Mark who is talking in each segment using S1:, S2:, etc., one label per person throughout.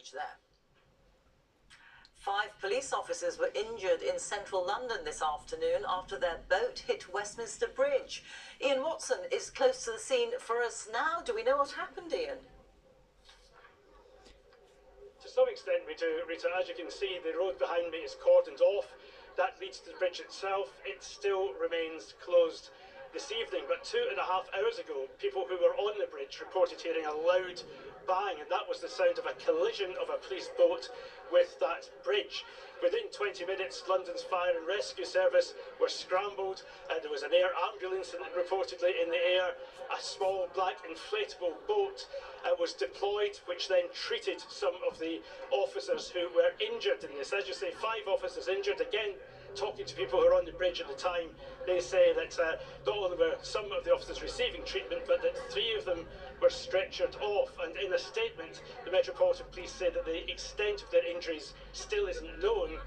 S1: damage there. 5 police officers were injured in central London this afternoon after their boat hit Westminster Bridge. Ian Watson is close to the scene for us now. Do we know what happened, Ian?
S2: To some extent we do, Rita. As you can see, the road behind me is cordoned off. That leads to the bridge itself. It still remains closed this evening, but 2.5 hours ago, people who were on the bridge reported hearing a loud bang, and that was the sound of a collision of a police boat with that bridge. Within 20 minutes, London's fire and rescue service were scrambled. There was an air ambulance reportedly in the air. A small black inflatable boat was deployed, which then treated some of the officers who were injured in this. As you say, 5 officers injured. Again, talking to people who were on the bridge at the time, they say that not only were some of the officers receiving treatment, but that 3 of them were stretchered off. And in a statement, the Metropolitan Police say that the extent of their injuries still isn't known,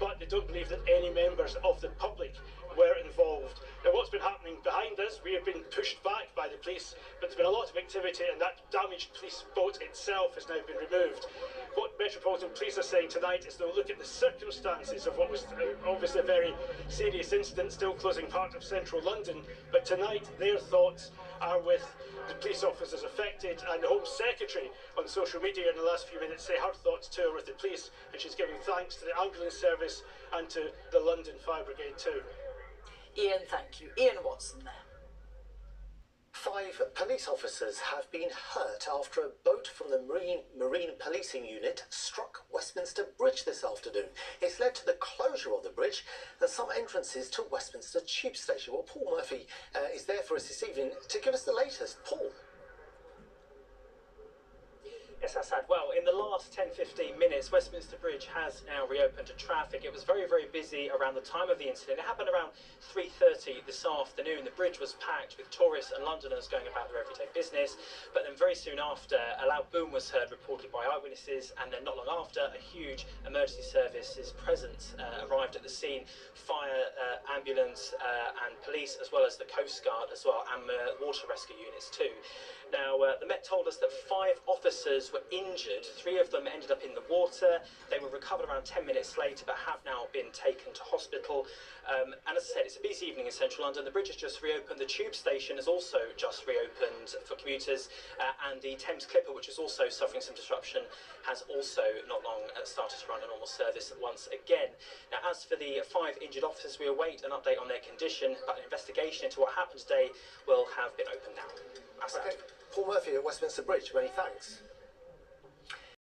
S2: but they don't believe that any members of the public were involved. Now, what's been happening behind us, we have been pushed back by the police, but there's been a lot of activity, and that damaged police boat itself has now been removed. What Metropolitan Police are saying tonight is they'll look at the circumstances of what was obviously a very serious incident, still closing part of central London, but tonight their thoughts are with the police officers affected, and the Home Secretary on social media in the last few minutes say her thoughts too are with the police, and she's giving thanks to the ambulance service and to the London Fire Brigade too.
S1: Ian, thank you. Ian Watson there.
S3: 5 police officers have been hurt after a boat from the Marine Policing Unit struck Westminster Bridge this afternoon. It's led to the closure of the bridge and some entrances to Westminster Tube Station. Well, Paul Murphy is there for us this evening to give us the latest. Paul.
S4: Yes, Assad. Well, in the last 10-15 minutes, Westminster Bridge has now reopened to traffic. It was very, very busy around the time of the incident. It happened around 3:30 this afternoon. The bridge was packed with tourists and Londoners going about their everyday business. But then very soon after, a loud boom was heard, reported by eyewitnesses, and then not long after, a huge emergency services presence arrived at the scene. Fire, ambulance and police, as well as the Coast Guard as well, and water rescue units too. Now, the Met told us that 5 officers were injured. 3 of them ended up in the water. They were recovered around 10 minutes later, but have now been taken to hospital. And as I said, it's a busy evening in central London. The bridge has just reopened. The tube station has also just reopened for commuters. And the Thames Clipper, which is also suffering some disruption, has also not long started to run a normal service once again. Now, as for the 5 injured officers, we await an update on their condition, but an investigation into what happened today will have been opened now.
S3: Okay. Paul Murphy at Westminster Bridge, many thanks.